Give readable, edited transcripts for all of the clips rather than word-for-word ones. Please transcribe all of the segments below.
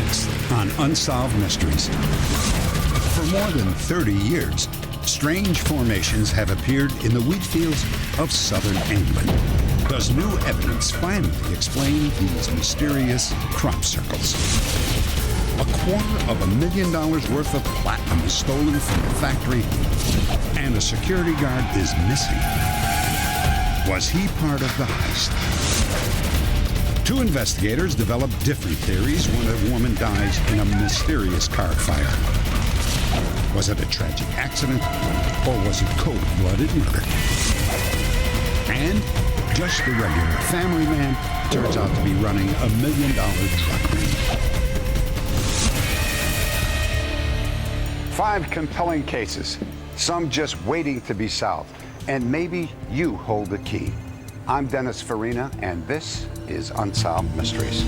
next on Unsolved Mysteries. For more than 30 years, strange formations have appeared in the wheat fields of southern England. Does new evidence finally explain these mysterious crop circles? $250,000 worth of platinum is stolen from the factory, and a security guard is missing. Was he part of the heist? Two investigators develop different theories when a woman dies in a mysterious car fire. Was it a tragic accident, or was it cold-blooded murder? And just a regular family man turns out to be running $1 million drug ring. 5 compelling cases, some just waiting to be solved, and maybe you hold the key. I'm Dennis Farina, and this is Unsolved Mysteries.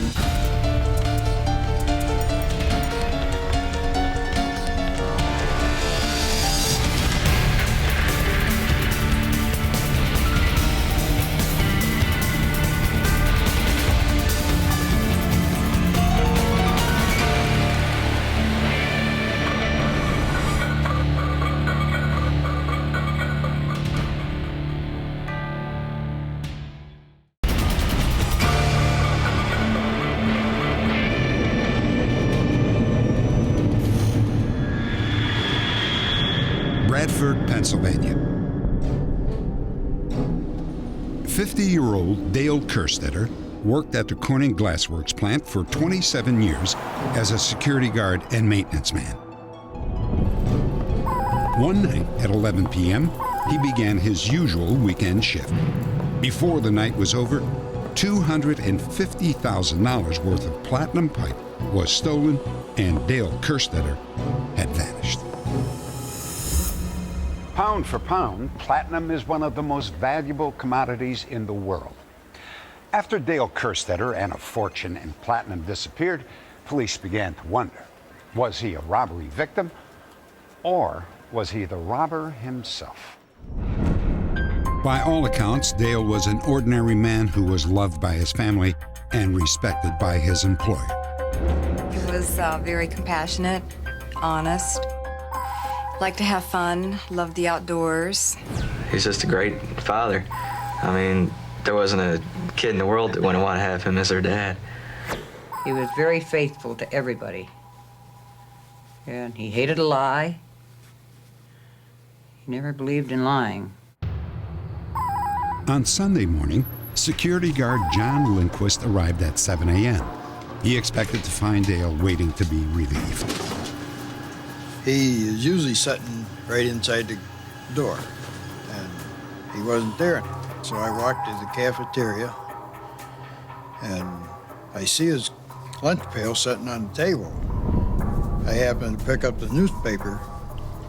Bradford, Pennsylvania. 50-year-old Dale Kerstetter worked at the Corning Glassworks plant for 27 years as a security guard and maintenance man. One night at 11 p.m., he began his usual weekend shift. Before the night was over, $250,000 worth of platinum pipe was stolen, and Dale Kerstetter had vanished. Pound for pound, platinum is one of the most valuable commodities in the world. After Dale Kerstetter and a fortune in platinum disappeared, police began to wonder, was he a robbery victim, or was he the robber himself? By all accounts, Dale was an ordinary man who was loved by his family and respected by his employer. He was very compassionate, honest, liked to have fun, loved the outdoors. He's just a great father. I mean, there wasn't a kid in the world that wouldn't want to have him as their dad. He was very faithful to everybody. And he hated a lie. He never believed in lying. On Sunday morning, security guard John Lindquist arrived at 7 a.m. He expected to find Dale waiting to be relieved. He is usually sitting right inside the door, and he wasn't there. So I walked to the cafeteria, and I see his lunch pail sitting on the table. I happened to pick up the newspaper,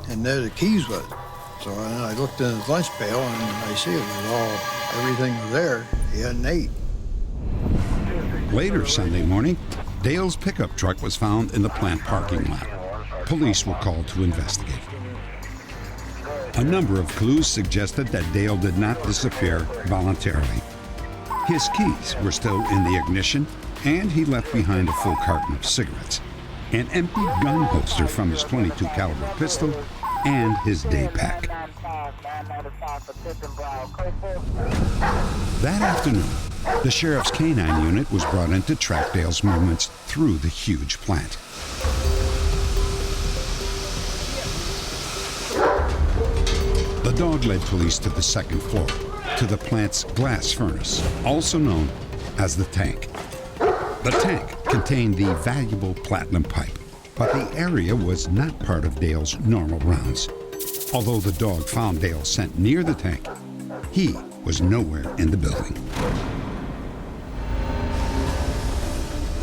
and there the keys was. So I looked in his lunch pail, and I see it was everything was there. He hadn't ate. Later Sunday morning, Dale's pickup truck was found in the plant parking lot. Police were called to investigate. A number of clues suggested that Dale did not disappear voluntarily. His keys were still in the ignition, and he left behind a full carton of cigarettes, an empty gun holster from his .22 caliber pistol, and his day pack. That afternoon, the sheriff's canine unit was brought in to track Dale's movements through the huge plant. The dog led police to the second floor, to the plant's glass furnace, also known as the tank. The tank contained the valuable platinum pipe, but the area was not part of Dale's normal rounds. Although the dog found Dale's scent near the tank, he was nowhere in the building.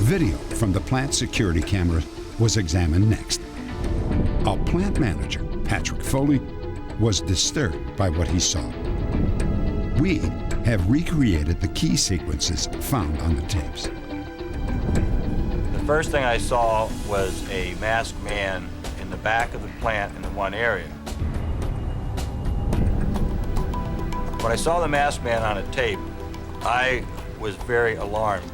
Video from the plant security camera was examined next. Our plant manager, Patrick Foley, was disturbed by what he saw. We have recreated the key sequences found on the tapes. The first thing I saw was a masked man in the back of the plant in the one area. When I saw the masked man on a tape, I was very alarmed.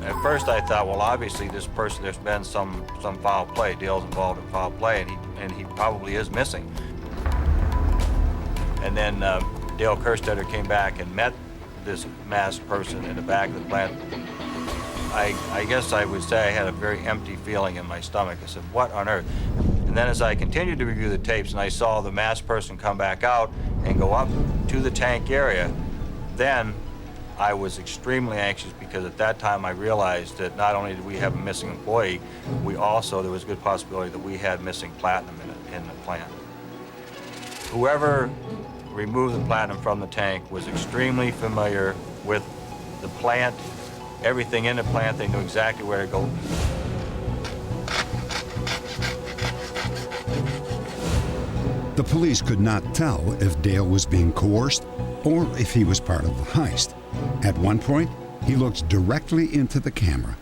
At first I thought, well, obviously this person, there's been some foul play. Dale's involved in foul play, and he probably is missing. And then Dale Kerstetter came back and met this masked person in the back of the plant. I guess I would say I had a very empty feeling in my stomach. I said, what on earth? And then as I continued to review the tapes and I saw the masked person come back out and go up to the tank area, then I was extremely anxious, because at that time I realized that not only did we have a missing employee, there was a good possibility that we had missing platinum in the plant. Whoever removed the platinum from the tank was extremely familiar with the plant, everything in the plant. They knew exactly where to go. The police could not tell if Dale was being coerced or if he was part of the heist. At one point, he looked directly into the camera.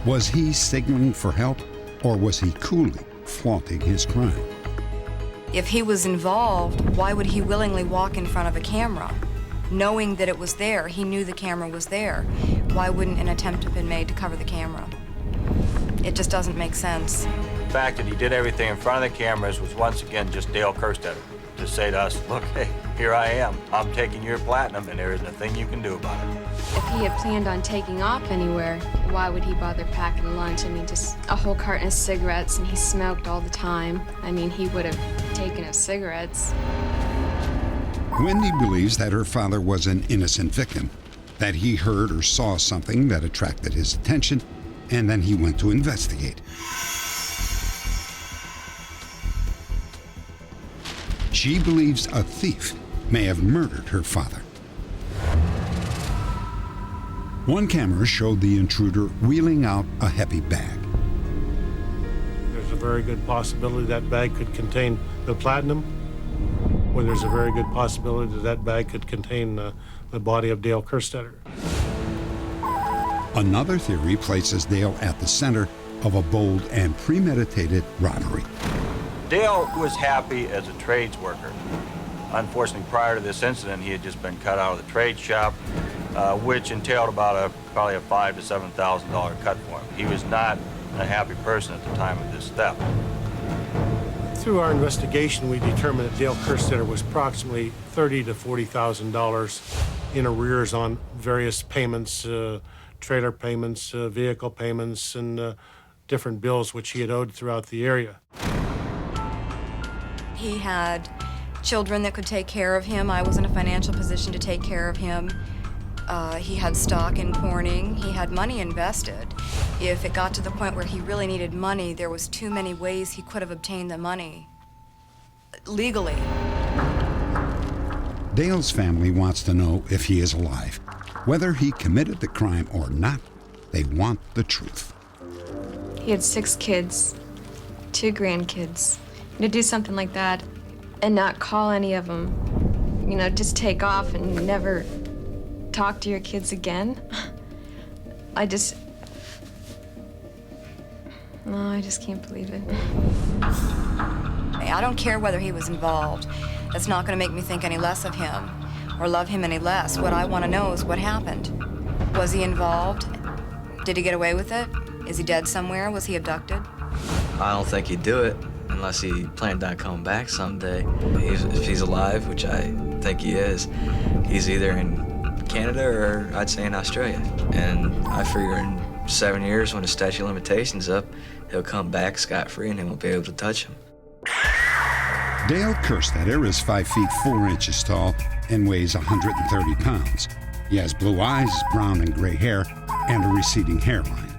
Was he signaling for help, or was he coolly flaunting his crime? If he was involved, why would he willingly walk in front of a camera? Knowing that it was there, he knew the camera was there. Why wouldn't an attempt have been made to cover the camera? It just doesn't make sense. The fact that he did everything in front of the cameras was once again just Dale Kerstetter to say to us, look, hey, here I am. I'm taking your platinum, and there isn't a thing you can do about it. If he had planned on taking off anywhere, why would he bother packing a lunch? I mean, just a whole carton of cigarettes, and he smoked all the time. I mean, he would have taken his cigarettes. Wendy believes that her father was an innocent victim, that he heard or saw something that attracted his attention, and then he went to investigate. She believes a thief may have murdered her father. One camera showed the intruder wheeling out a heavy bag. There's a very good possibility that bag could contain the platinum, or there's a very good possibility that that bag could contain the body of Dale Kerstetter. Another theory places Dale at the center of a bold and premeditated robbery. Dale was happy as a trades worker. Unfortunately, prior to this incident, he had just been cut out of the trade shop, which entailed about probably a $5,000 to $7,000 cut for him. He was not a happy person at the time of this theft. Through our investigation, we determined that Dale Kerstetter was approximately $30,000 to $40,000 in arrears on various payments, trailer payments, vehicle payments, and different bills which he had owed throughout the area. He had children that could take care of him. I was in a financial position to take care of him. He had stock in Corning. He had money invested. If it got to the point where he really needed money, there was too many ways he could have obtained the money legally. Dale's family wants to know if he is alive. Whether he committed the crime or not, they want the truth. He had 6 kids, 2 grandkids. To do something like that and not call any of them, you know, just take off and never talk to your kids again. I just can't believe it. I don't care whether he was involved. That's not going to make me think any less of him or love him any less. What I want to know is what happened. Was he involved? Did he get away with it? Is he dead somewhere? Was he abducted? I don't think he'd do it unless he planned on coming back someday. If he's alive, which I think he is, he's either in Canada or I'd say in Australia. And I figure in 7 years, when the statute of limitations up, he'll come back scot-free and they won't be able to touch him. Dale Kerstetter is 5 feet 4 inches tall and weighs 130 pounds. He has blue eyes, brown and gray hair, and a receding hairline.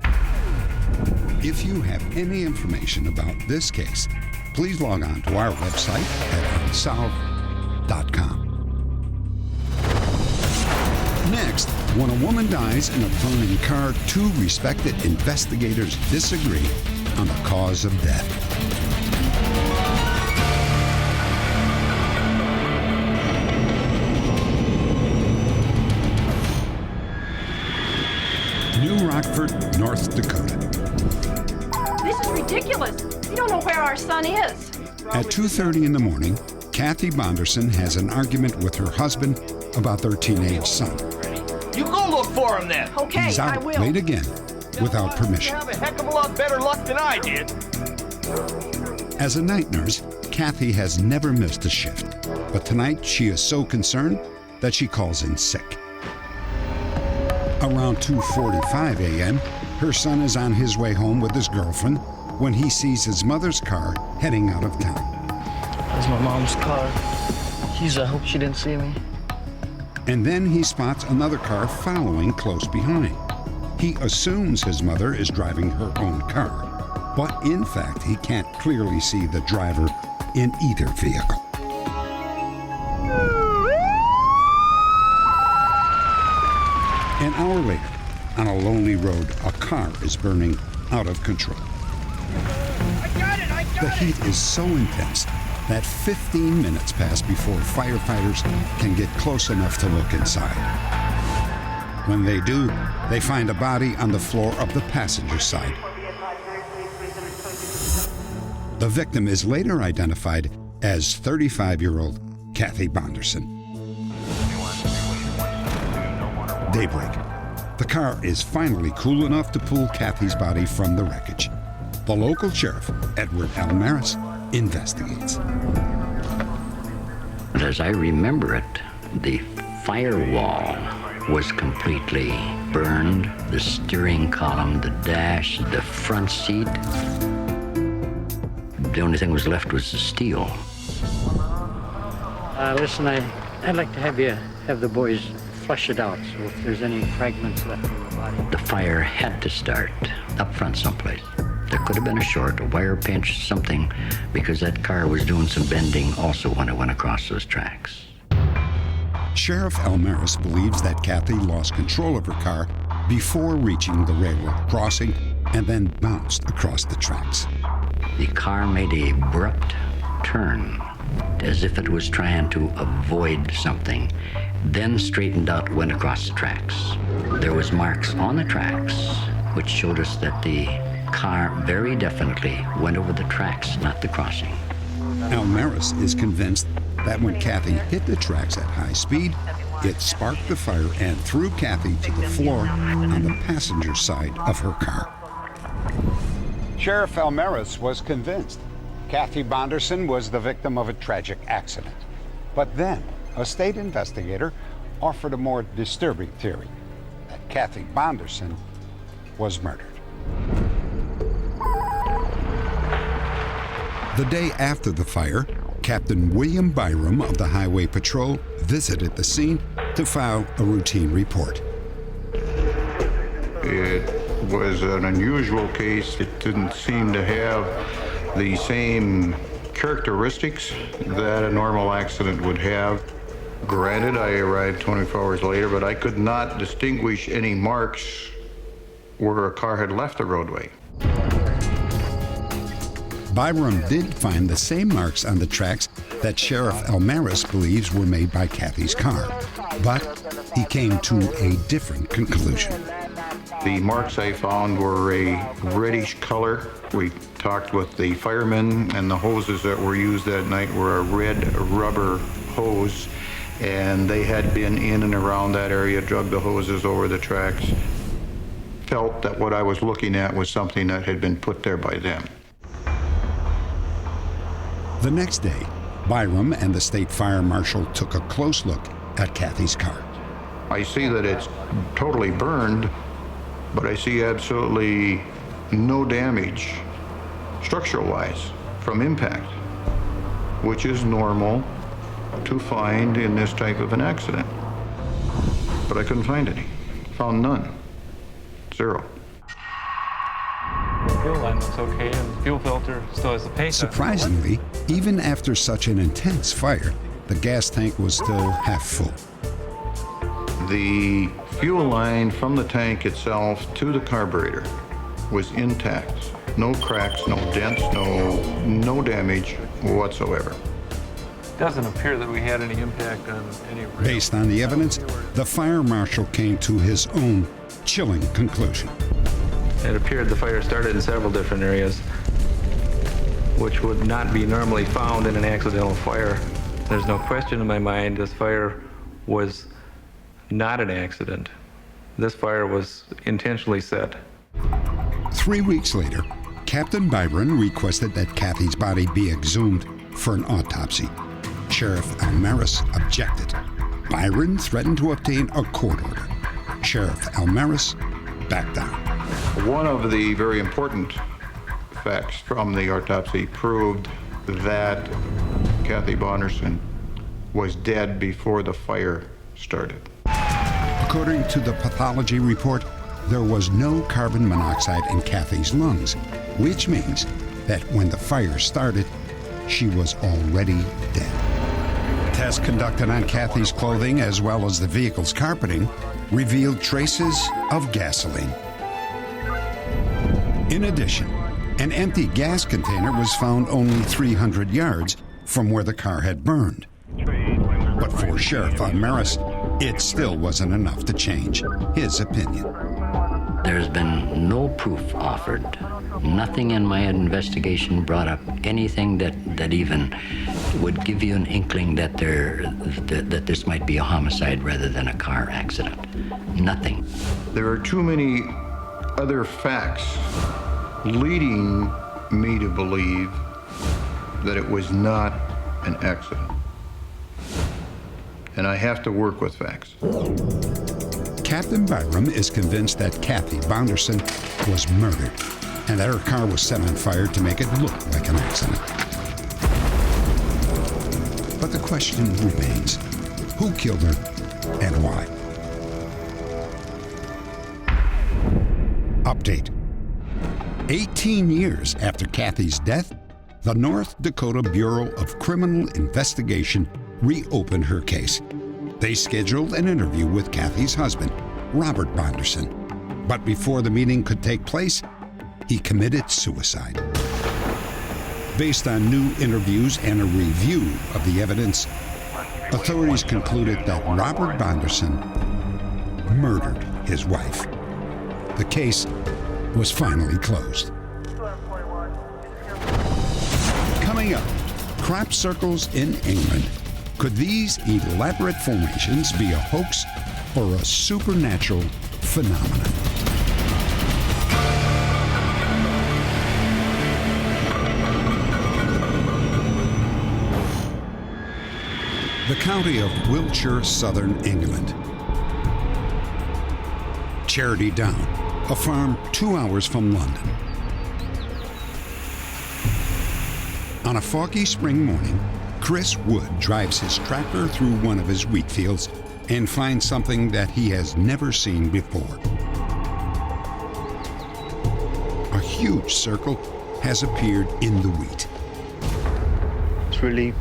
If you have any information about this case, please log on to our website at unsolved.com. Next, when a woman dies in a burning car, 2 respected investigators disagree on the cause of death. New Rockford, North Dakota. This is ridiculous. We don't know where our son is. At 2:30 in the morning, Kathy Bonderson has an argument with her husband about their teenage son. You go look for him then. Okay, He's I out will. late again without permission. You have a heck of a lot better luck than I did. As a night nurse, Kathy has never missed a shift. But tonight, she is so concerned that she calls in sick. Around 2:45 a.m., her son is on his way home with his girlfriend when he sees his mother's car heading out of town. That's my mom's car. Jeez, I hope she didn't see me. And then he spots another car following close behind. He assumes his mother is driving her own car, but in fact, he can't clearly see the driver in either vehicle. An hour later, on a lonely road, a car is burning out of control. The heat is so intense that 15 minutes pass before firefighters can get close enough to look inside. When they do, they find a body on the floor of the passenger side. The victim is later identified as 35-year-old Kathy Bonderson. Daybreak. The car is finally cool enough to pull Kathy's body from the wreckage. The local sheriff, Edward Almaris, investigates. As I remember it, the firewall was completely burned. The steering column, the dash, the front seat. The only thing was left was the steel. Listen, I'd like to have the boys flush it out, so if there's any fragments left in the body. The fire had to start up front someplace. There could have been a short, a wire pinch, something, because that car was doing some bending also when it went across those tracks. Sheriff Almaris believes that Kathy lost control of her car before reaching the railroad crossing and then bounced across the tracks. The car made an abrupt turn, as if it was trying to avoid something, then straightened out, went across the tracks. There was marks on the tracks, which showed us that the car very definitely went over the tracks, not the crossing. Almaris is convinced that when Kathy hit the tracks at high speed, it sparked the fire and threw Kathy to the floor on the passenger side of her car. Sheriff Almaris was convinced Kathy Bonderson was the victim of a tragic accident. But then, a state investigator offered a more disturbing theory, that Kathy Bonderson was murdered. The day after the fire, Captain William Byram of the Highway Patrol visited the scene to file a routine report. It was an unusual case. It didn't seem to have the same characteristics that a normal accident would have. Granted, I arrived 24 hours later, but I could not distinguish any marks where a car had left the roadway. Byram did find the same marks on the tracks that Sheriff Almaris believes were made by Kathy's car, but he came to a different conclusion. The marks I found were a reddish color. We talked with the firemen, and the hoses that were used that night were a red rubber hose, and they had been in and around that area, drug the hoses over the tracks. Felt that what I was looking at was something that had been put there by them. The next day, Byram and the state fire marshal took a close look at Kathy's car. I see that it's totally burned, but I see absolutely no damage structural-wise from impact, which is normal to find in this type of an accident. But I couldn't find any. Found none. Zero. The fuel line looks okay, and the fuel filter still has the paint. Surprisingly, even after such an intense fire, the gas tank was still half full. The fuel line from the tank itself to the carburetor was intact. No cracks, no dents, no damage whatsoever. It doesn't appear that we had any impact on any... Based on the evidence, the fire marshal came to his own chilling conclusion. It appeared the fire started in several different areas, which would not be normally found in an accidental fire. There's no question in my mind this fire was not an accident. this fire was intentionally set. 3 weeks later, Captain Byron requested that Kathy's body be exhumed for an autopsy. Sheriff Almaris objected. Byron threatened to obtain a court order. Sheriff Almaris backed down. One of the very important facts from the autopsy proved that Kathy Bonderson was dead before the fire started. According to the pathology report, there was no carbon monoxide in Kathy's lungs, which means that when the fire started, she was already dead. Tests conducted on Kathy's clothing as well as the vehicle's carpeting revealed traces of gasoline. In addition, an empty gas container was found only 300 yards from where the car had burned. But for Sheriff Almaris, it still wasn't enough to change his opinion. There's been no proof offered. Nothing in my investigation brought up anything that even would give you an inkling that that this might be a homicide rather than a car accident. Nothing. There are too many other facts leading me to believe that it was not an accident. And I have to work with facts. Captain Byram is convinced that Kathy Bonderson was murdered and that her car was set on fire to make it look like an accident. But the question remains, who killed her and why? Update. 18 years after Kathy's death, the North Dakota Bureau of Criminal Investigation reopened her case. They scheduled an interview with Kathy's husband, Robert Bonderson. But before the meeting could take place, he committed suicide. Based on new interviews and a review of the evidence, authorities concluded that Robert Bonderson murdered his wife. The case was finally closed. Coming up, crop circles in England. Could these elaborate formations be a hoax or a supernatural phenomenon? The county of Wiltshire, southern England. Charity Down, a farm 2 hours from London. On a foggy spring morning, Chris Wood drives his tractor through one of his wheat fields and finds something that he has never seen before. A huge circle has appeared in the wheat. It's really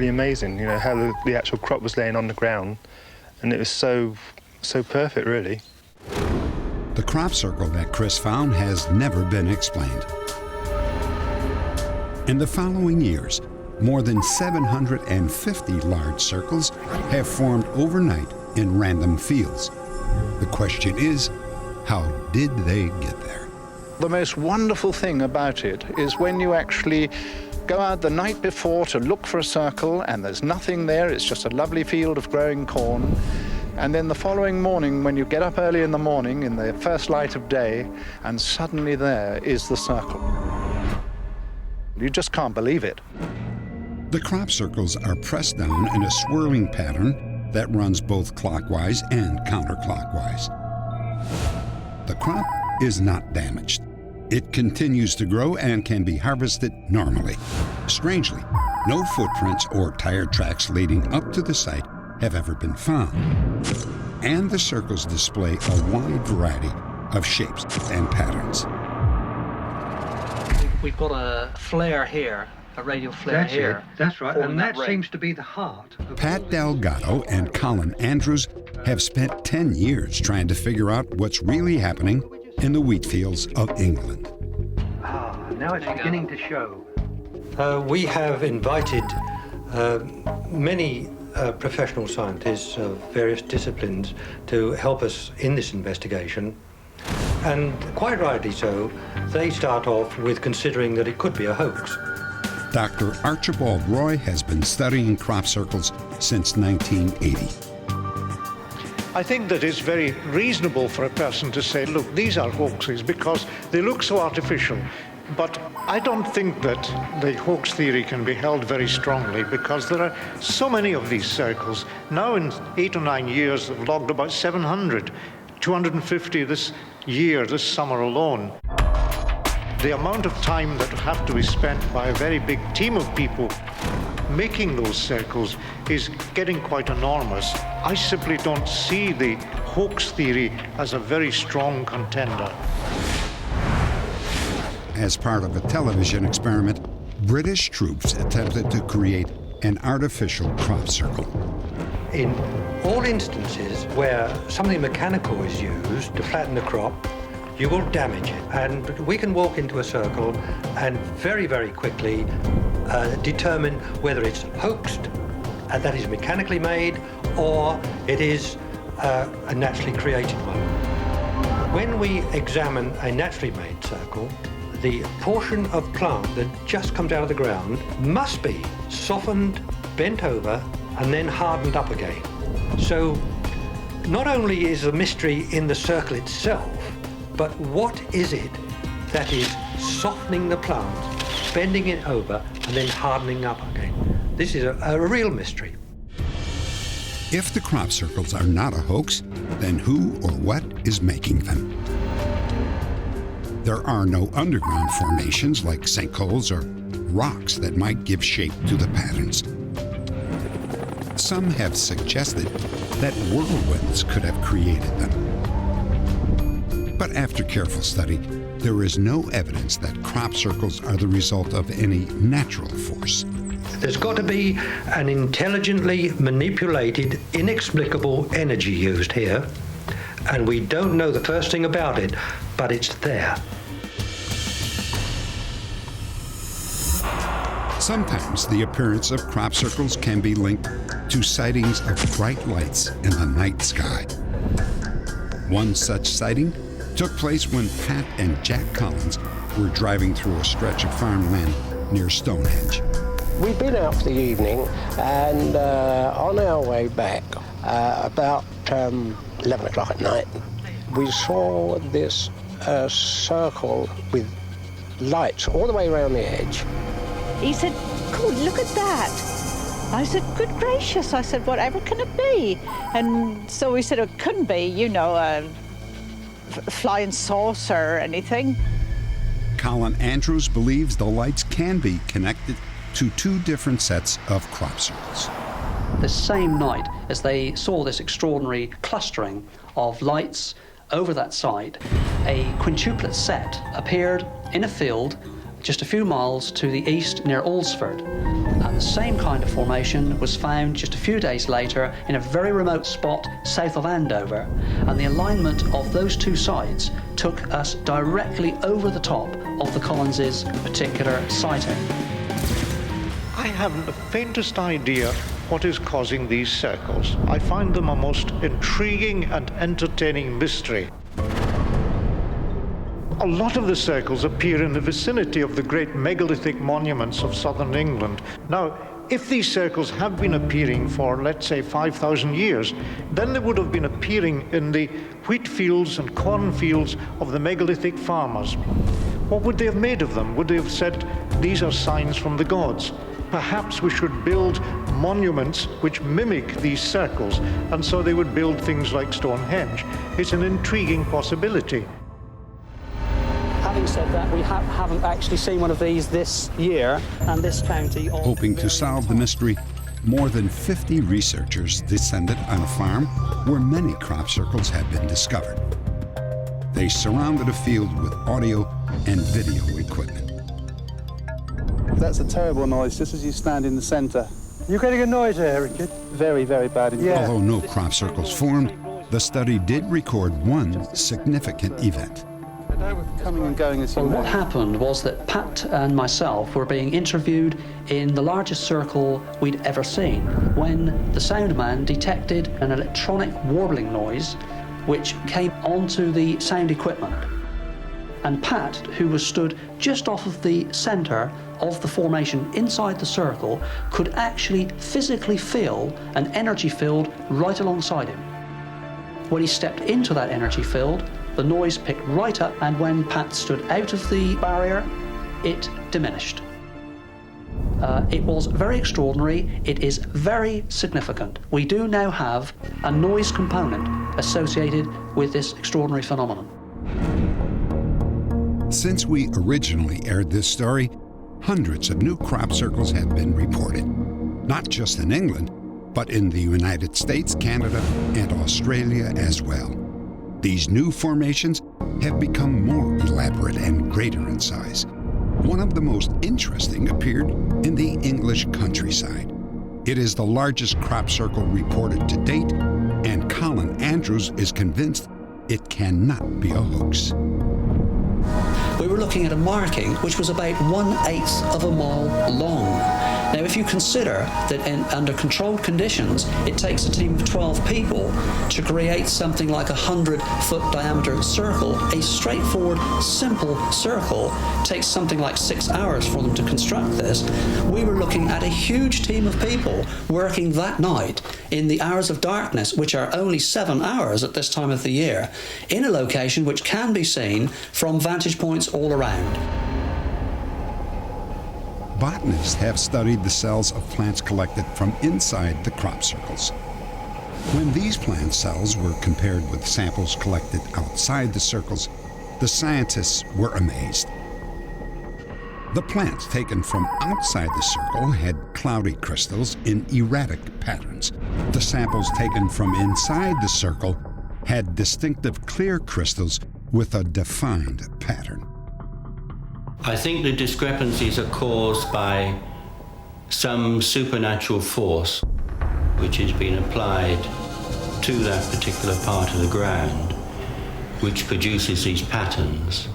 amazing, how the actual crop was laying on the ground, and it was so perfect, really. The crop circle that Chris found has never been explained. In the following years, more than 750 large circles have formed overnight in random fields. The question is, how did they get there? The most wonderful thing about it is when you actually go out the night before to look for a circle and there's nothing there, it's just a lovely field of growing corn. And then the following morning, when you get up early in the morning in the first light of day, and suddenly there is the circle. You just can't believe it. The crop circles are pressed down in a swirling pattern that runs both clockwise and counterclockwise. The crop is not damaged. It continues to grow and can be harvested normally. Strangely, no footprints or tire tracks leading up to the site have ever been found. And the circles display a wide variety of shapes and patterns. We've got a flare here, a radial flare here. That's right, and that seems to be the heart. Pat Delgado and Colin Andrews have spent 10 years trying to figure out what's really happening in the wheat fields of England. Now it's beginning to show. We have invited many professional scientists of various disciplines to help us in this investigation. And quite rightly so, they start off with considering that it could be a hoax. Dr. Archibald Roy has been studying crop circles since 1980. I think that it's very reasonable for a person to say, look, these are hoaxes because they look so artificial. But I don't think that the hoax theory can be held very strongly because there are so many of these circles. Now in 8 or 9 years, they've logged about 700, 250 this year, this summer alone. The amount of time that would have to be spent by a very big team of people making those circles is getting quite enormous. I simply don't see the hoax theory as a very strong contender. As part of a television experiment, British troops attempted to create an artificial crop circle. In all instances where something mechanical is used to flatten the crop, you will damage it. And we can walk into a circle and very, very quickly determine whether it's hoaxed, and that is mechanically made, or it is a naturally created one. When we examine a naturally made circle, the portion of plant that just comes out of the ground must be softened, bent over, and then hardened up again. So not only is the mystery in the circle itself, but what is it that is softening the plant, bending it over, and then hardening up again? This is a real mystery. If the crop circles are not a hoax, then who or what is making them? There are no underground formations like sinkholes or rocks that might give shape to the patterns. Some have suggested that whirlwinds could have created them. But after careful study, there is no evidence that crop circles are the result of any natural force. There's got to be an intelligently manipulated, inexplicable energy used here, and we don't know the first thing about it, but it's there. Sometimes the appearance of crop circles can be linked to sightings of bright lights in the night sky. One such sighting took place when Pat and Jack Collins were driving through a stretch of farmland near Stonehenge. We'd been out for the evening, and on our way back, about 11 o'clock at night, we saw this circle with lights all the way around the edge. He said, "Good, look at that." I said, "Good gracious." I said, "Whatever can it be?" And so we said it couldn't be, you know, a flying saucer or anything. Colin Andrews believes the lights can be connected to two different sets of crop circles. The same night as they saw this extraordinary clustering of lights over that site, a quintuplet set appeared in a field just a few miles to the east near Alresford. And the same kind of formation was found just a few days later in a very remote spot south of Andover. And the alignment of those two sites took us directly over the top of the Collinses' particular sighting. I haven't the faintest idea what is causing these circles. I find them a most intriguing and entertaining mystery. A lot of the circles appear in the vicinity of the great megalithic monuments of southern England. Now, if these circles have been appearing for, let's say, 5,000 years, then they would have been appearing in the wheat fields and corn fields of the megalithic farmers. What would they have made of them? Would they have said, these are signs from the gods? Perhaps we should build monuments which mimic these circles, and so they would build things like Stonehenge. It's an intriguing possibility. Having said that, we haven't actually seen one of these this year, and this county... Hoping to solve the mystery, more than 50 researchers descended on a farm where many crop circles had been discovered. They surrounded a field with audio and video equipment. That's a terrible noise, just as you stand in the center. You getting a noise there, Richard? Very, very bad indeed. Yeah. Although no crop circles formed, the study did record one significant event. Coming and going as you Well, what happened was that Pat and myself were being interviewed in the largest circle we'd ever seen when the sound man detected an electronic warbling noise which came onto the sound equipment. And Pat, who was stood just off of the center of the formation inside the circle, could actually physically feel an energy field right alongside him. When he stepped into that energy field, the noise picked right up, and when Pat stood out of the barrier, it diminished. It was very extraordinary. It is very significant. We do now have a noise component associated with this extraordinary phenomenon. Since we originally aired this story, hundreds of new crop circles have been reported, not just in England, but in the United States, Canada, and Australia as well. These new formations have become more elaborate and greater in size. One of the most interesting appeared in the English countryside. It is the largest crop circle reported to date, and Colin Andrews is convinced it cannot be a hoax. We were looking at a marking which was about 1/8 of a mile long. Now, if you consider that under controlled conditions, it takes a team of 12 people to create something like a 100-foot diameter circle, a straightforward, simple circle takes something like 6 hours for them to construct this. We were looking at a huge team of people working that night in the hours of darkness, which are only 7 hours at this time of the year, in a location which can be seen from vantage points all around. Botanists have studied the cells of plants collected from inside the crop circles. When these plant cells were compared with samples collected outside the circles, the scientists were amazed. The plants taken from outside the circle had cloudy crystals in erratic patterns. The samples taken from inside the circle had distinctive clear crystals with a defined pattern. I think the discrepancies are caused by some supernatural force which has been applied to that particular part of the ground, which produces these patterns.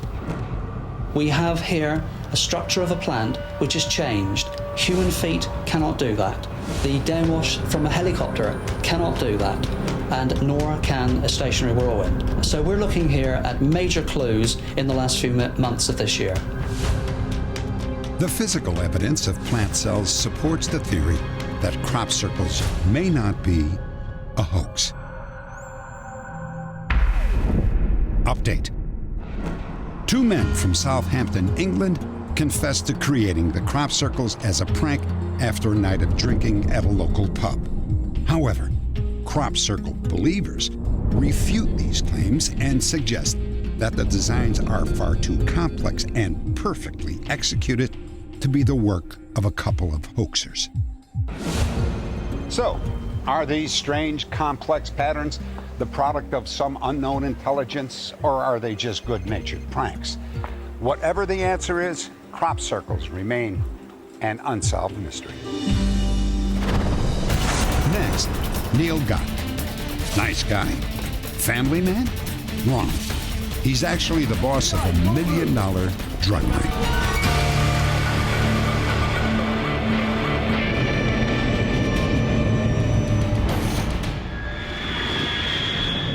We have here a structure of a plant which has changed. Human feet cannot do that. The downwash from a helicopter cannot do that, and nor can a stationary whirlwind. So we're looking here at major clues in the last few months of this year. The physical evidence of plant cells supports the theory that crop circles may not be a hoax. Update. 2 men from Southampton, England, confessed to creating the crop circles as a prank after a night of drinking at a local pub. However, crop circle believers refute these claims and suggest that the designs are far too complex and perfectly executed to be the work of a couple of hoaxers. So, are these strange, complex patterns the product of some unknown intelligence, or are they just good-natured pranks? Whatever the answer is, crop circles remain an unsolved mystery. Next, Neil Gott. Nice guy. Family man? Wrong. He's actually the boss of a $1 million drug ring.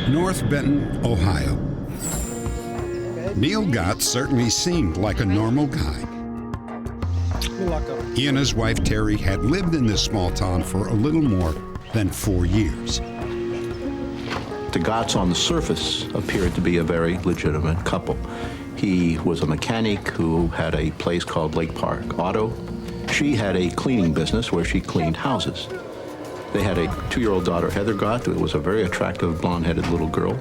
North Benton, Ohio. Neil Gott certainly seemed like a normal guy. He and his wife Terry had lived in this small town for a little more than 4 years. The Gotts on the surface appeared to be a very legitimate couple. He was a mechanic who had a place called Lake Park Auto. She had a cleaning business where she cleaned houses. They had a 2-year-old daughter, Heather Gott, who was a very attractive blonde-headed little girl,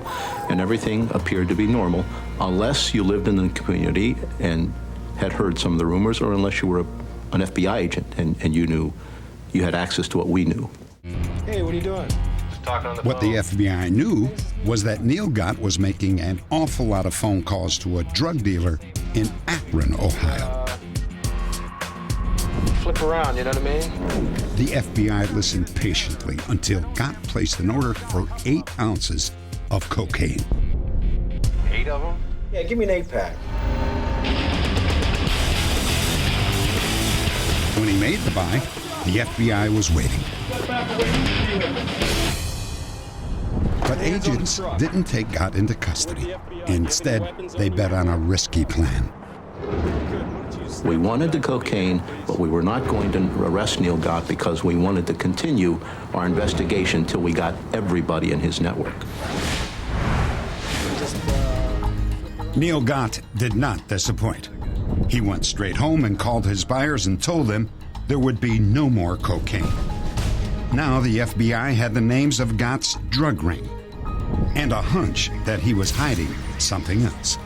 and everything appeared to be normal, unless you lived in the community and had heard some of the rumors, or unless you were an FBI agent and you had access to what we knew. Hey, what are you doing? Just talking on the phone. What the FBI knew was that Neil Gott was making an awful lot of phone calls to a drug dealer in Akron, Ohio. Flip around, you know what I mean? The FBI listened patiently until Gott placed an order for 8 ounces of cocaine. 8 of them? Yeah, give me an 8-pack. When he made the buy, the FBI was waiting. But agents didn't take Gott into custody. Instead, they bet on a risky plan. We wanted the cocaine, but we were not going to arrest Neil Gott because we wanted to continue our investigation till we got everybody in his network. Neil Gott did not disappoint. He went straight home and called his buyers and told them there would be no more cocaine. Now the FBI had the names of Gott's drug ring and a hunch that he was hiding something else.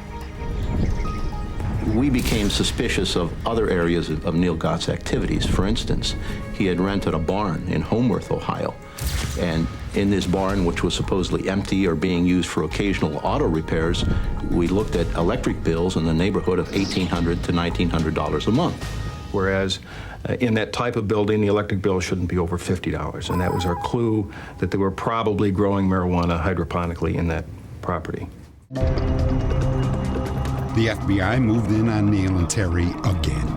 We became suspicious of other areas of Neil Gott's activities. For instance, he had rented a barn in Homeworth, Ohio. And in this barn, which was supposedly empty or being used for occasional auto repairs, we looked at electric bills in the neighborhood of $1,800 to $1,900 a month. Whereas in that type of building, the electric bill shouldn't be over $50. And that was our clue that they were probably growing marijuana hydroponically in that property. The FBI moved in on Neil and Terry again.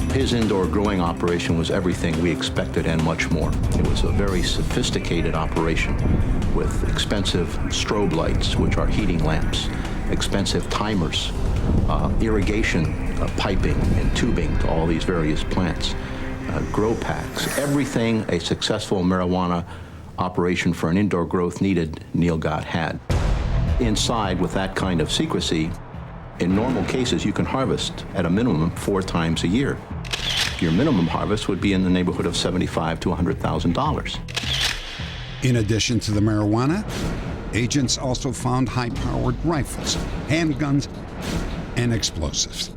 His indoor growing operation was everything we expected and much more. It was a very sophisticated operation with expensive strobe lights, which are heating lamps, expensive timers, irrigation piping and tubing to all these various plants, grow packs, everything a successful marijuana operation for an indoor growth needed, Neil Gott had. Inside, with that kind of secrecy, in normal cases, you can harvest at a minimum 4 times a year. Your minimum harvest would be in the neighborhood of $75,000 to $100,000. In addition to the marijuana, agents also found high-powered rifles, handguns, and explosives.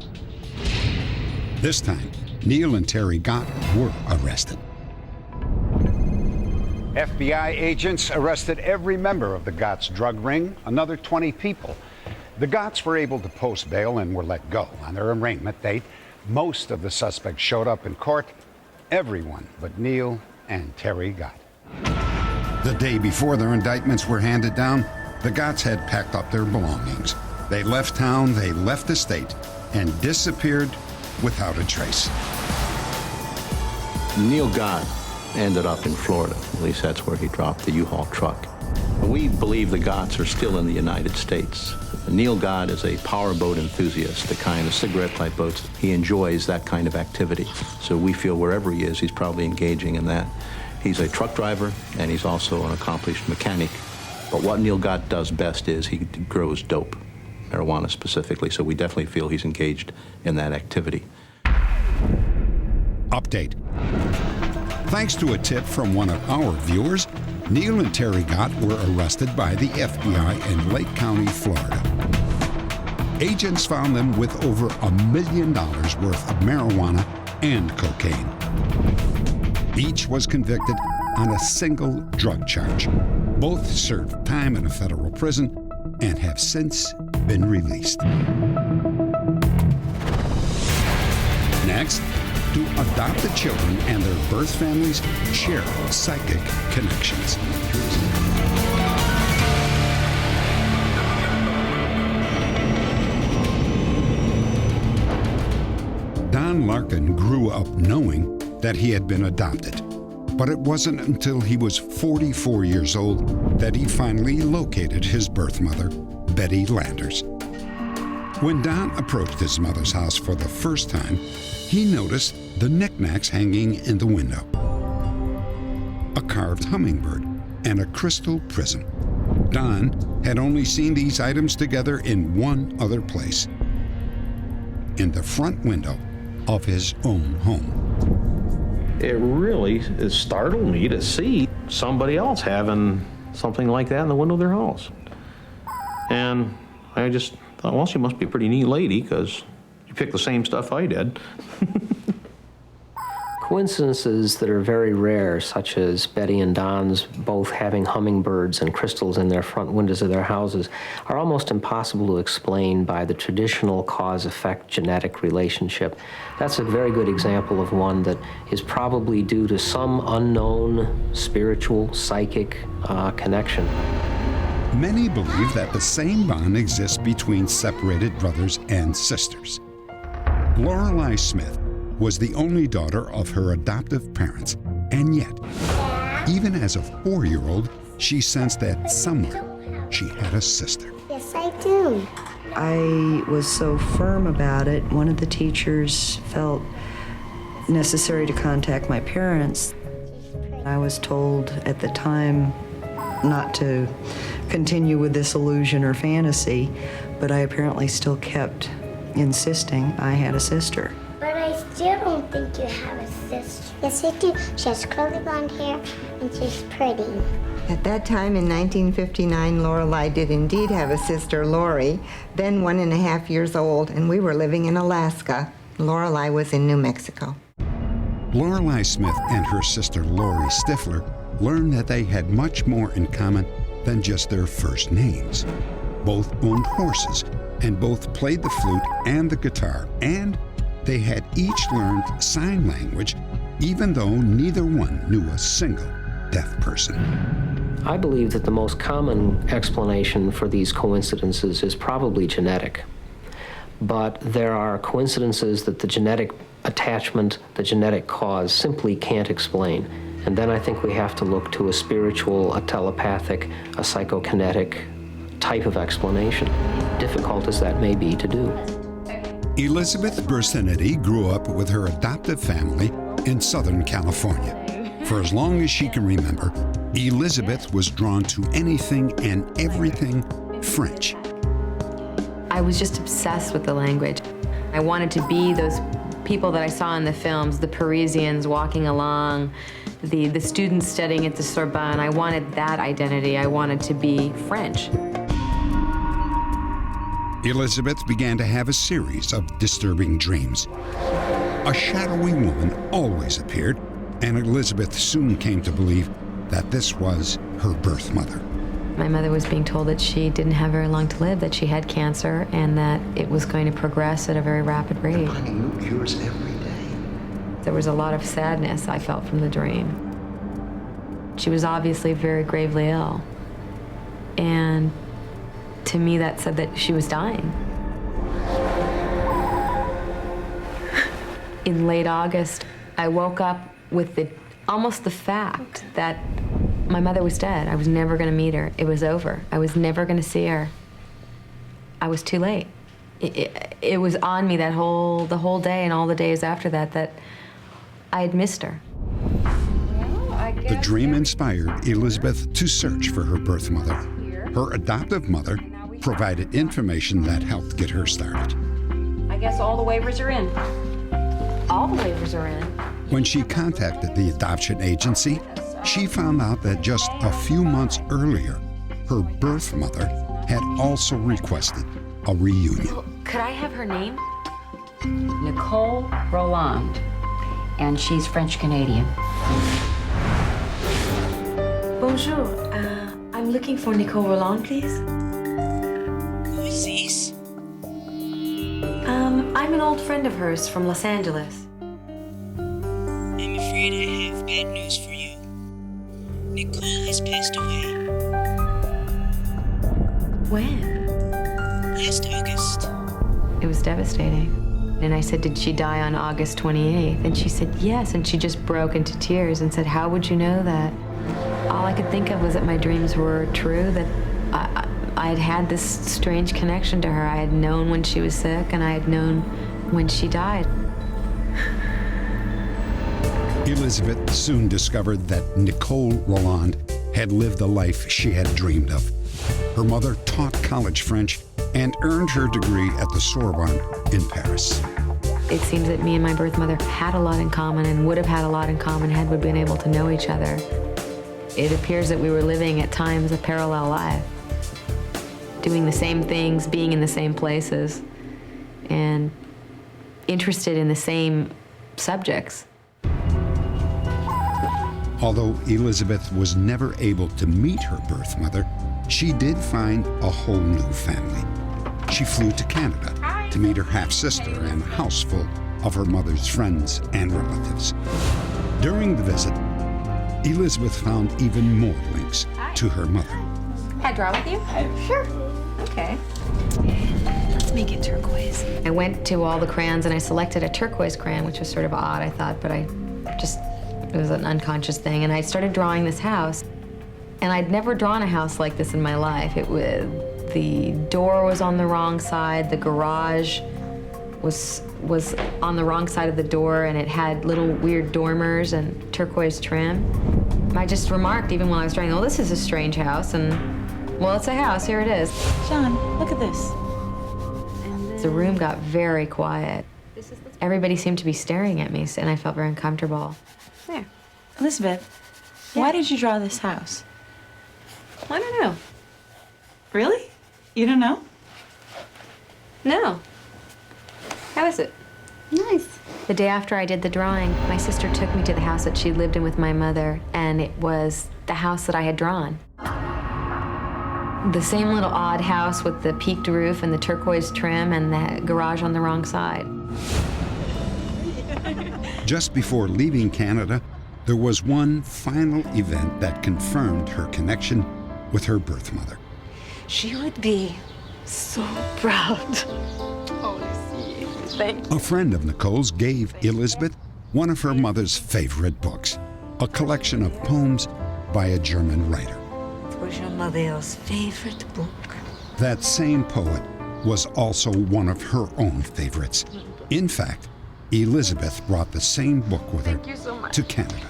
This time, Neil and Terry Gott were arrested. FBI agents arrested every member of the Gott's drug ring, another 20 people. The Gotts were able to post bail and were let go. On their arraignment date, most of the suspects showed up in court, everyone but Neil and Terry Gott. The day before their indictments were handed down, the Gotts had packed up their belongings. They left town, they left the state, and disappeared without a trace. Neil Gott ended up in Florida. At least that's where he dropped the U-Haul truck. We believe the Gotts are still in the United States. Neil Gott is a powerboat enthusiast, the kind of cigarette-type boats. He enjoys that kind of activity. So we feel wherever he is, he's probably engaging in that. He's a truck driver, and he's also an accomplished mechanic. But what Neil Gott does best is he grows dope, marijuana specifically, so we definitely feel he's engaged in that activity. Update. Thanks to a tip from one of our viewers, Neil and Terry Gott were arrested by the FBI in Lake County, Florida. Agents found them with over $1 million worth of marijuana and cocaine. Each was convicted on a single drug charge. Both served time in a federal prison and have since been released. Next, to adopted children and their birth families share psychic connections. Don Larkin grew up knowing that he had been adopted, but it wasn't until he was 44 years old that he finally located his birth mother, Betty Landers. When Don approached his mother's house for the first time, he noticed the knickknacks hanging in the window. A carved hummingbird and a crystal prism. Don had only seen these items together in one other place, in the front window of his own home. It really startled me to see somebody else having something like that in the window of their house. And I just thought, well, she must be a pretty neat lady because you picked the same stuff I did. Coincidences that are very rare, such as Betty and Don's both having hummingbirds and crystals in their front windows of their houses, are almost impossible to explain by the traditional cause-effect genetic relationship. That's a very good example of one that is probably due to some unknown spiritual, psychic connection. Many believe that the same bond exists between separated brothers and sisters. Lorelei Smith was the only daughter of her adoptive parents, and yet, even as a 4-year-old, she sensed that somewhere she had a sister. Yes, I do. I was so firm about it, one of the teachers felt necessary to contact my parents. I was told at the time not to continue with this illusion or fantasy, but I apparently still kept insisting I had a sister. But I still don't think you have a sister. Yes, I do. She has curly blonde hair and she's pretty. At that time in 1959, Lorelei did indeed have a sister, Lori, then 1.5 years old, and we were living in Alaska. Lorelei was in New Mexico. Lorelei Smith and her sister Lori Stifler learned that they had much more in common than just their first names. Both owned horses, and both played the flute and the guitar, and they had each learned sign language, even though neither one knew a single deaf person. I believe that the most common explanation for these coincidences is probably genetic. But there are coincidences that the genetic attachment, the genetic cause, simply can't explain. And then I think we have to look to a spiritual, a telepathic, a psychokinetic type of explanation, difficult as that may be to do. Elizabeth Bursinity grew up with her adoptive family in Southern California. For as long as she can remember, Elizabeth was drawn to anything and everything French. I was just obsessed with the language. I wanted to be those people that I saw in the films, the Parisians walking along, the students studying at the Sorbonne. I wanted that identity. I wanted to be French. Elizabeth began to have a series of disturbing dreams. A shadowy woman always appeared, and Elizabeth soon came to believe that this was her birth mother. My mother was being told that she didn't have very long to live, that she had cancer, and that it was going to progress at a very rapid rate. Finding new cures every day. There was a lot of sadness I felt from the dream. She was obviously very gravely ill. And to me, that said that she was dying. In late August, I woke up with almost the fact that my mother was dead. I was never going to meet her. It was over. I was never going to see her. I was too late. It was on me the whole day and all the days after that I had missed her. The dream inspired Elizabeth to search for her birth mother. Her adoptive mother provided information that helped get her started. I guess all the waivers are in. All the waivers are in. When she contacted the adoption agency, she found out that just a few months earlier, her birth mother had also requested a reunion. Could I have her name? Nicole Roland, and she's French-Canadian. Bonjour, I'm looking for Nicole Roland, please. Who is this? I'm an old friend of hers from Los Angeles. I'm afraid I have bad news for you. Nicole has passed away. When? Last August. It was devastating. And I said, did she die on August 28th? And she said, yes. And she just broke into tears and said, how would you know that? All I could think of was that my dreams were true, that I had had this strange connection to her. I had known when she was sick, and I had known when she died. Elizabeth soon discovered that Nicole Roland had lived the life she had dreamed of. Her mother taught college French and earned her degree at the Sorbonne in Paris. It seems that me and my birth mother had a lot in common and would have had a lot in common had we been able to know each other. It appears that we were living at times a parallel life, doing the same things, being in the same places, and interested in the same subjects. Although Elizabeth was never able to meet her birth mother, she did find a whole new family. She flew to Canada to meet her half-sister and a house full of her mother's friends and relatives. During the visit, Elizabeth found even more links to her mother. Can I draw with you? Sure. Okay. Let's make it turquoise. I went to all the crayons and I selected a turquoise crayon, which was sort of odd, I thought, but it was an unconscious thing. And I started drawing this house. And I'd never drawn a house like this in my life. The door was on the wrong side, the garage was on the wrong side of the door, and it had little weird dormers and turquoise trim. I just remarked, even while I was driving, oh, this is a strange house, and, well, it's a house, here it is. John, look at this. The room got very quiet. Everybody seemed to be staring at me, and I felt very uncomfortable. There. Elizabeth, why did you draw this house? I don't know. Really? You don't know? No. How is it? Nice. The day after I did the drawing, my sister took me to the house that she lived in with my mother, and it was the house that I had drawn. The same little odd house with the peaked roof and the turquoise trim and the garage on the wrong side. Just before leaving Canada, there was one final event that confirmed her connection with her birth mother. She would be so proud. Oh, Lucy, thank you. A friend of Nicole's gave Elizabeth one of her mother's favorite books, a collection of poems by a German writer. It was your mother's favorite book. That same poet was also one of her own favorites. In fact, Elizabeth brought the same book with her to Canada.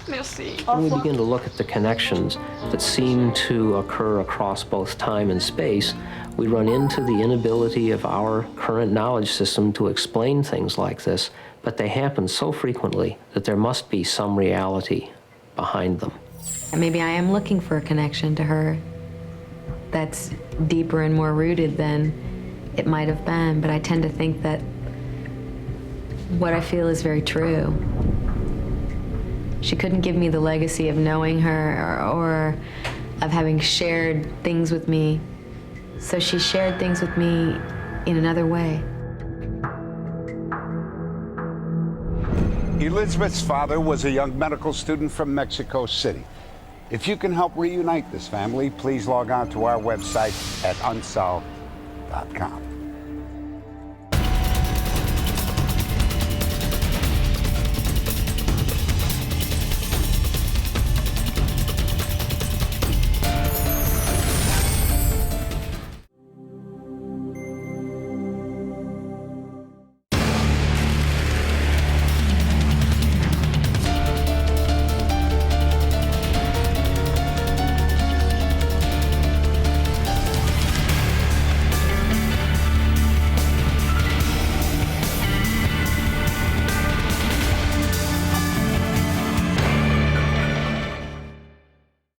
Merci. When we begin to look at the connections that seem to occur across both time and space, we run into the inability of our current knowledge system to explain things like this, but they happen so frequently that there must be some reality behind them. And maybe I am looking for a connection to her that's deeper and more rooted than it might have been, but I tend to think that what I feel is very true. She couldn't give me the legacy of knowing her or of having shared things with me, so she shared things with me in another way. Elizabeth's father was a young medical student from Mexico City. If you can help reunite this family, please log on to our website at unsolved.com.